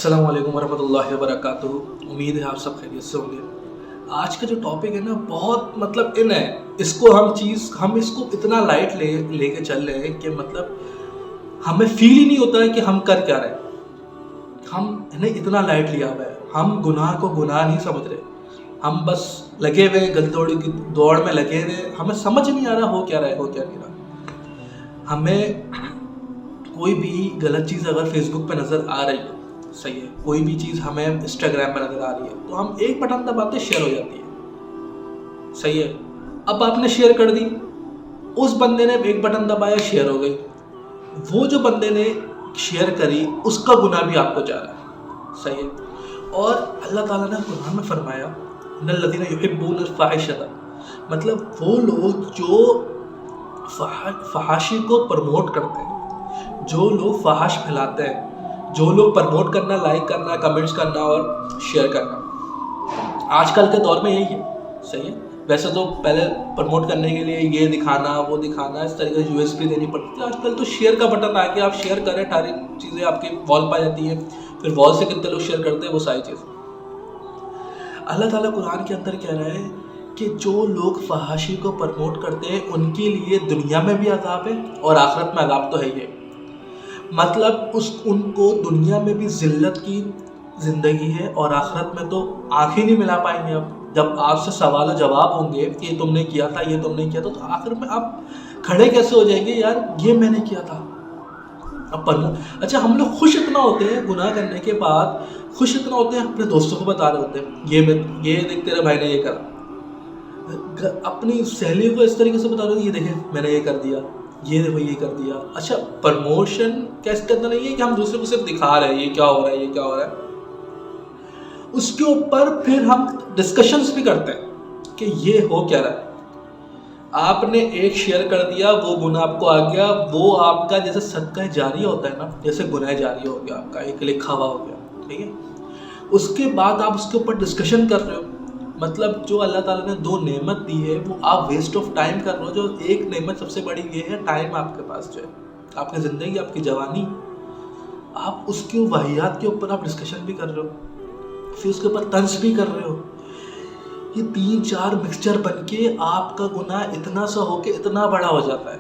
अस्सलाम वालेकुम वरहमतुल्लाहि वबरकातुहू। उम्मीद है आप सब खैरियत से होंगे। आज का जो टॉपिक है ना बहुत इन है। हम इसको इतना लाइट लेके चल रहे हैं कि हमें फील ही नहीं होता है कि हम कर क्या रहे हैं। हम इन्हें इतना लाइट लिया हुआ है, हम गुनाह को गुनाह नहीं समझ रहे। हम बस लगे हुए गलदौड़ी की दौड़ में लगे हुए, हमें समझ नहीं आ रहा हो क्या रहा है, हो क्या नहीं रहा। हमें कोई भी गलत चीज़ अगर फेसबुक पे नज़र आ रही है, सही है, कोई भी चीज़ हमें इंस्टाग्राम पर नज़र आ रही है तो हम एक बटन दबाते शेयर हो जाती है, सही है। अब आपने शेयर कर दी, उस बंदे ने एक बटन दबाया, शेयर हो गई। वो जो बंदे ने शेयर करी उसका गुनाह भी आपको जा रहा है, सही है। और अल्लाह ताला ने कुरान में फरमाया इन्नल्लज़ीना युहिब्बूनल फ़ाहिशता, मतलब वो लोग जो फहाशी को प्रमोट करते हैं, जो लोग फहाश फैलाते हैं, जो लोग प्रमोट करना, लाइक करना, कमेंट्स करना और शेयर करना, आजकल के दौर में यही है, सही है। वैसे तो पहले प्रमोट करने के लिए ये दिखाना वो दिखाना, इस तरीके से यूएसपी देनी पड़ती थी। आजकल तो शेयर का बटन आ गया, आप शेयर करें, सारी चीज़ें आपकी वॉल पर आ जाती है। फिर वॉल से कितने लोग शेयर करते हैं, वो सारी चीज़। अल्लाह ताला कुरान के अंदर कह रहा है कि जो लोग फहाशी को प्रमोट करते हैं उनके लिए दुनिया में भी अज़ाब है और आखिरत में अज़ाब तो है ही है। मतलब उनको दुनिया में भी ज़िल्लत की ज़िंदगी है और आखिरत में तो आँख ही नहीं मिला पाएंगे। अब जब आपसे सवाल जवाब होंगे कि ये तुमने किया था, ये तुमने किया था, तो आखिर में आप खड़े कैसे हो जाएंगे, यार ये मैंने किया था। अब अच्छा, हम लोग खुश इतना होते हैं गुनाह करने के बाद, खुश इतना होते हैं, अपने दोस्तों को बता रहे होते हैं ये देख तेरे भाई ने ये करा, अपनी सहेलियों को इस तरीके से बता रहे हो, ये देखे मैंने ये कर दिया, ये देखो ये कर दिया। अच्छा, प्रमोशन क्या इसके अंदर नहीं है कि हम दूसरे को सिर्फ दिखा रहे हैं ये क्या हो रहा है, ये क्या हो रहा है। उसके ऊपर फिर हम डिस्कशंस भी करते हैं कि ये हो क्या रहा है। आपने एक शेयर कर दिया, वो गुनाह आपको आ गया, वो आपका जैसे सदका जारिया होता है ना, जैसे गुनाह जारिया हो गया, आपका एक लिखा हुआ हो गया, ठीक है। उसके बाद आप उसके ऊपर डिस्कशन कर रहे हो, मतलब जो अल्लाह ताला ने दो नेमत दी है वो आप वेस्ट ऑफ टाइम कर रहे हो। जो एक नेमत सबसे बड़ी ये है टाइम, आपके पास जो है आपकी ज़िंदगी, आपकी जवानी, आप उसकी वाहियात के ऊपर आप डिस्कशन भी कर रहे हो, फिर उसके ऊपर तंज भी कर रहे हो। ये 3-4 मिक्सचर बन के आपका गुनाह इतना सा हो के इतना बड़ा हो जाता है।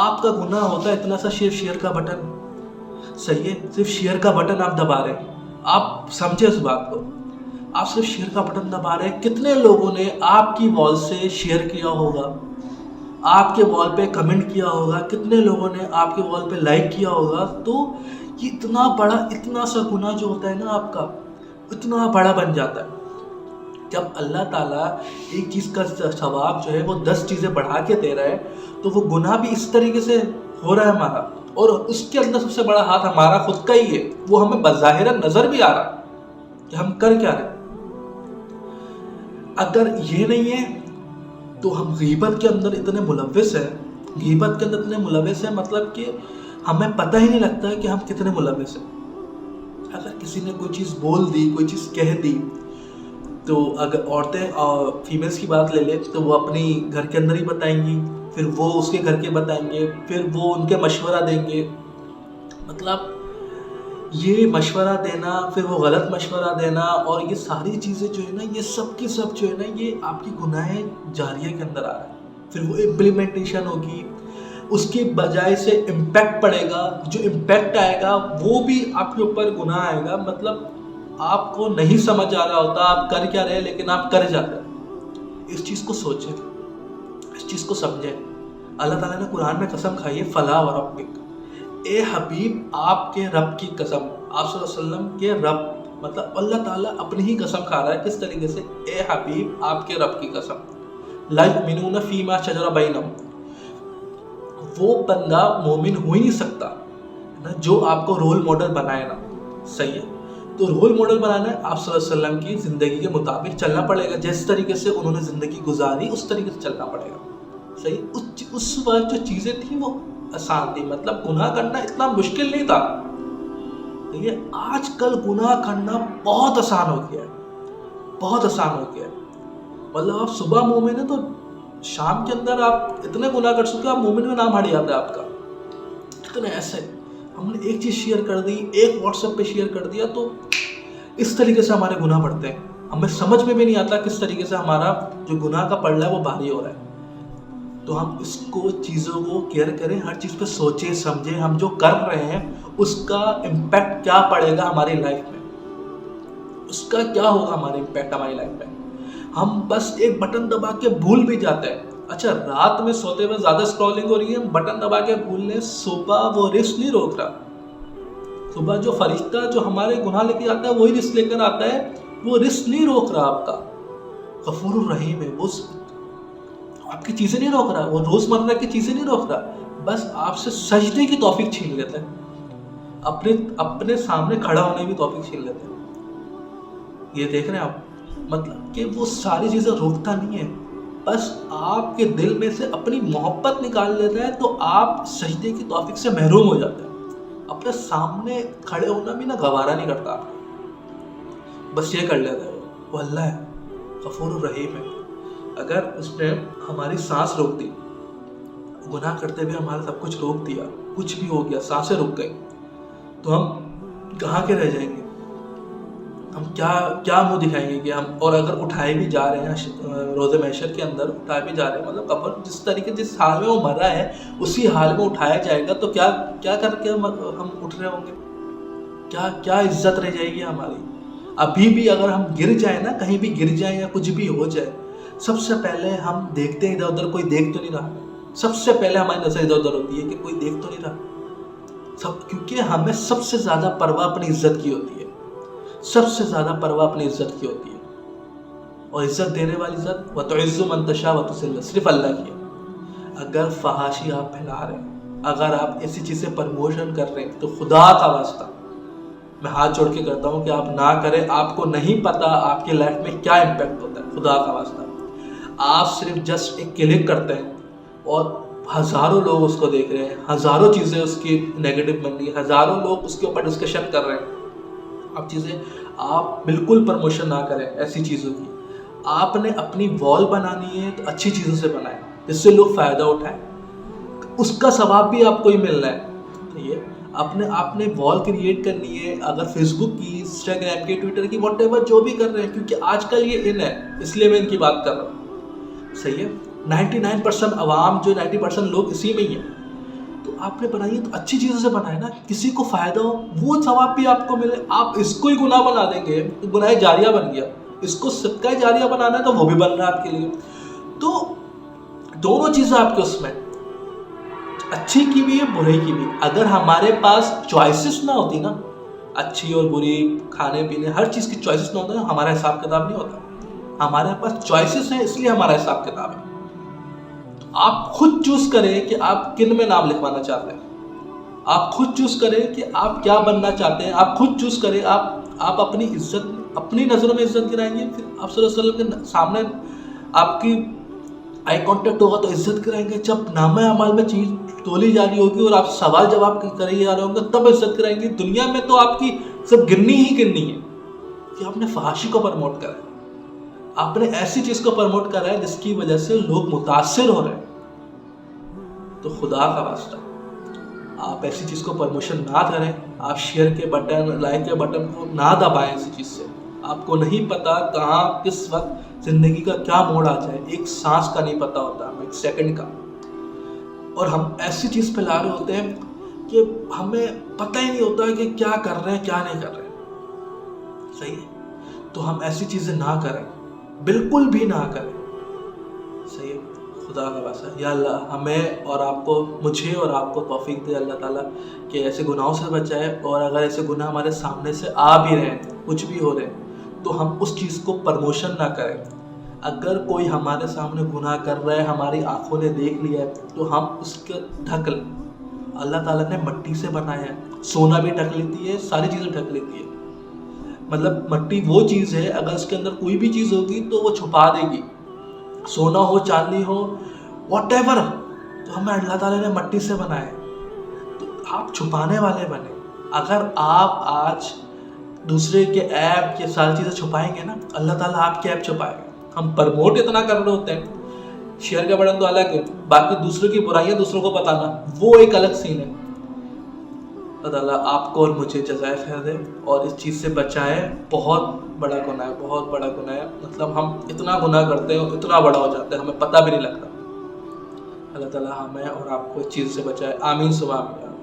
आपका गुनाह होता है इतना सा, सिर्फ शेयर का बटन, सही है, सिर्फ शेयर का बटन आप दबा रहे हैं। आप समझे इस बात को, आप सिर्फ शेयर का बटन दबा रहे हैं। कितने लोगों ने आपकी वॉल से शेयर किया होगा, आपके वॉल पे कमेंट किया होगा, कितने लोगों ने आपके वॉल पे लाइक किया होगा। तो ये इतना बड़ा, इतना सा गुनाह जो होता है ना आपका, इतना बड़ा बन जाता है। जब अल्लाह ताला एक चीज़ का सवाब जो है वो 10 चीज़ें बढ़ा के दे रहा है, तो वो गुनाह भी इस तरीके से हो रहा है हमारा, और उसके अंदर सबसे बड़ा हाथ हमारा खुद का ही है। वो हमें बज़ाहिर नज़र भी आ रहा है कि हम कर क्या रहे हैं। अगर ये नहीं है तो हम गीबत के अंदर इतने मुलव्विस हैं, गीबत के अंदर इतने मुलव्विस हैं, मतलब कि हमें पता ही नहीं लगता है कि हम कितने मुलव्विस हैं। अगर किसी ने कोई चीज़ बोल दी, कोई चीज़ कह दी, तो अगर औरतें फीमेल्स की बात ले ले तो वो अपनी घर के अंदर ही बताएंगी, फिर वो उसके घर के बताएंगे, फिर वो उनके मशवरा देंगे। मतलब ये मशवरा देना, फिर वो गलत मशवरा देना, और ये सारी चीज़ें जो है ना, ये सब की सब जो है ना, ये आपकी गुनाह जारिया के अंदर आ रहा है। फिर वो इम्प्लीमेंटेशन होगी, उसकी बजाय से इम्पैक्ट पड़ेगा, जो इम्पैक्ट आएगा वो भी आपके ऊपर गुनाह आएगा। मतलब आपको नहीं समझ आ रहा होता आप कर क्या रहे, लेकिन आप कर जाते हैं। इस चीज़ को सोचें, इस चीज़ को समझें। अल्लाह ताला ने कुरान में कसम खाई है, फला व रब्बिक, ए हबीब आपके रब की कसम, आप सल्लल्लाहु अलैहि वसल्लम के रब, मतलब अल्लाह ताला अपनी ही कसम खा रहा है। किस तरीके से, ए हबीब आपके रब की कसम, ला युमिनूना फीमा शजरा बैनहुम, वो बंदा मोमिन हो ही नहीं सकता ना जो आपको रोल मॉडल बनाए ना, सही है। तो रोल मॉडल बनाना है, आप सल्लल्लाहु अलैहि वसल्लम की ज़िंदगी के मुताबिक चलना पड़ेगा। जिस तरीके से उन्होंने ज़िंदगी गुजारी उस तरीके से चलना पड़ेगा, सही। उस वक्त जो चीज़ें थी वो आसान थी, मतलब गुनाह करना इतना मुश्किल नहीं था। देखिए आजकल गुनाह करना बहुत आसान हो गया है, बहुत आसान हो गया है। मतलब आप सुबह मोमिन है तो शाम के अंदर आप इतने गुनाह कर चुके, आप मोमिन में नाम हट जाता है आपका। इतने ऐसे हमने एक चीज़ शेयर कर दी, एक व्हाट्सएप पे शेयर कर दिया, तो इस तरीके से हमारे गुनाह बढ़ते हैं। हमें समझ में भी नहीं आता किस तरीके से हमारा जो गुनाह का पड़ रहा है वो भारी हो रहा है। तो हम इसको चीज़ों को केयर करें, हर चीज़ पे सोचें समझें, हम जो कर रहे हैं उसका इम्पैक्ट क्या पड़ेगा हमारी लाइफ में, उसका क्या होगा हमारे इम्पैक्ट हमारी लाइफ में। हम बस एक बटन दबा के भूल भी जाते हैं। अच्छा, रात में सोते हुए ज़्यादा स्क्रॉलिंग हो रही है, बटन दबा के भूल लें, सुबह वो रिस्क नहीं रोक रहा। सुबह जो फरिश्ता जो हमारे गुनाह लेके आता है वही रिस्क लेकर आता है, वो रिस्क नहीं रोक रहा आपका। गफूर रहीम है, वो आपकी चीज़ें नहीं रोक रहा, वो रोज़मर्रा की चीज़ें नहीं रोक रहा, बस आपसे सजदे की तौफीक छीन लेता है, अपने सामने खड़ा होने की तौफीक छीन लेता है। ये देख रहे हैं आप, मतलब कि वो सारी चीज़ें रोकता नहीं है, बस आपके दिल में से अपनी मोहब्बत निकाल लेता है, तो आप सजदे की तौफीक से महरूम हो जाते हैं। अपने सामने खड़े होना भी ना गवारा नहीं करता, बस ये कर लेता है। वो अल्लाह है, गफूर रहीम है। अगर उसने हमारी सांस रोक दी, गुनाह करते हुए हमारा सब कुछ रोक दिया, कुछ भी हो गया, सांसें रुक गई, तो हम कहाँ के रह जाएंगे? हम क्या मुंह दिखाएंगे कि हम, और अगर उठाए भी जा रहे हैं रोज़े महशर के अंदर, उठाए भी जा रहे हैं, मतलब कब्र जिस हाल में वो मरा है उसी हाल में उठाया जाएगा, तो क्या करके हम उठ रहे होंगे? क्या इज्जत रह जाएगी हमारी? अभी भी अगर हम गिर जाए ना, कहीं भी गिर जाए या कुछ भी हो जाए, सबसे पहले हम देखते हैं इधर उधर, कोई देख तो नहीं रहा। सबसे पहले हमारी नजर इधर उधर होती है कि कोई देख तो नहीं रहा, क्योंकि हमें सबसे ज़्यादा परवाह अपनी इज्जत की होती है, सबसे ज़्यादा परवाह अपनी इज्जत की होती है। और इज्जत देने वाली इज्जत व तुइज़्ज़ु मन तशा व तुज़िल्लु सिर्फ अल्लाह की है। अगर फहाशी आप फैला रहे हैं, अगर आप ऐसी चीज़ें प्रमोशन कर रहे हैं, तो खुदा का वास्ता मैं हाथ जोड़ के करता हूँ कि आप ना करें। आपको नहीं पता आपकी लाइफ में क्या इम्पैक्ट होता है। खुदा का वास्ता आप सिर्फ जस्ट एक क्लिक करते हैं और हज़ारों लोग उसको देख रहे हैं, हज़ारों चीज़ें उसकी नेगेटिव बन रही, हज़ारों लोग उसके ऊपर डिस्कशन कर रहे हैं। अब चीज़ें आप बिल्कुल प्रमोशन ना करें ऐसी चीज़ों की। आपने अपनी वॉल बनानी है तो अच्छी चीज़ों से बनाएं जिससे लोग फ़ायदा उठाएं, उसका सवाब भी आपको ही मिलना है। तो ये आपने वॉल क्रिएट करनी है, अगर फेसबुक की, इंस्टाग्राम की, ट्विटर की, व्हाटएवर जो भी कर रहे हैं, क्योंकि आजकल ये इन है, इसलिए मैं इनकी बात कर रहा हूँ। सही है, 99% अवाम जो 90% लोग इसी में ही है। तो आपने बनाई है तो अच्छी चीज़ों से बनाए ना, किसी को फ़ायदा हो, वो सवाब भी आपको मिले। आप इसको ही गुनाह बना देंगे तो गुनाह जारिया बन गया, इसको सदका जारिया बनाना है तो वो भी बन रहा है आपके लिए। तो दोनों चीज़ें आपके उसमें, अच्छी की भी है, बुरे की भी। अगर हमारे पास चॉइसेस ना होती ना, अच्छी और बुरी, खाने पीने, हर चीज़ की चॉइसेस ना होता ना, हमारा हिसाब किताब नहीं होता। हमारे पास चॉइसेस हैं इसलिए हमारा हिसाब किताब है। आप खुद चूज करें कि आप किन में नाम लिखवाना चाहते हैं, आप खुद चूज करें कि आप क्या बनना चाहते हैं, आप खुद चूज करें। आप अपनी इज्जत, अपनी नज़रों में इज्जत गिराएंगे, फिर आप सल्लल्लाहु अलैहि वसल्लम के सामने आपकी आई कांटेक्ट होगा तो इज्जत कराएंगे। जब नामा अमाल में चीज़ तोली जा रही होगी और आप सवाल जवाब करे जा रहे होंगे तब इज्जत कराएंगे। दुनिया में तो आपकी सब गिननी ही गिननी है कि आपने फहाशी को प्रमोट करा है, आपने ऐसी चीज़ को प्रमोट करा है जिसकी वजह से लोग मुतासिर हो रहे हैं। तो खुदा का वास्ता आप ऐसी चीज़ को प्रमोशन ना करें, आप शेयर के बटन, लाइक के बटन को ना दबाएं ऐसी चीज़ से। आपको नहीं पता कहाँ किस वक्त ज़िंदगी का क्या मोड़ आ जाए, एक सांस का नहीं पता होता, एक सेकंड का। और हम ऐसी चीज़ फैला रहे होते हैं कि हमें पता ही नहीं होता कि क्या कर रहे हैं क्या नहीं कर रहे हैं। सही है, तो हम ऐसी चीज़ें ना करें, बिल्कुल भी ना करें। सही है, खुदा का वास्ता या अल्लाह हमें और आपको, मुझे और आपको तौफीक दे अल्लाह ताला कि ऐसे गुनाहों से बचाए। और अगर ऐसे गुनाह हमारे सामने से आ भी रहे हैं, कुछ भी हो रहे हैं, तो हम उस चीज़ को प्रमोशन ना करें। अगर कोई हमारे सामने गुनाह कर रहा है, हमारी आंखों ने देख लिया है, तो हम उसके ढक लें। अल्लाह ताला ने मिट्टी से बनाया है, सोना भी ढक लेती है, सारी चीज़ें ढक लेती है। मतलब मिट्टी वो चीज़ है, अगर उसके अंदर कोई भी चीज़ होगी तो वो छुपा देगी। सोना हो, चांदी हो, व्हाटएवर, तो हमें अल्लाह ताला ने मिट्टी से बनाया। तो आप छुपाने वाले बने। अगर आप आज दूसरे के ऐप ये सारी चीज़ें छुपाएंगे ना, अल्लाह ताला आपके ऐप छुपाएगा। हम प्रमोट इतना कर रहे होते हैं, शेयर का बटन तो अलग है, बाकी दूसरों की बुराइयां दूसरों को बताना वो एक अलग सीन है। اللہ تعالیٰ آپ کو اور مجھے جزائے خیر دے اور اس چیز سے بچائے. بہت بڑا گناہ ہے، بہت بڑا گناہ ہے. مطلب ہم اتنا گناہ کرتے ہیں اور اتنا بڑا ہو جاتا ہے ہمیں پتہ بھی نہیں لگتا. اللہ تعالیٰ ہمیں اور آپ کو اس چیز سے بچائے. آمین ثم آمین.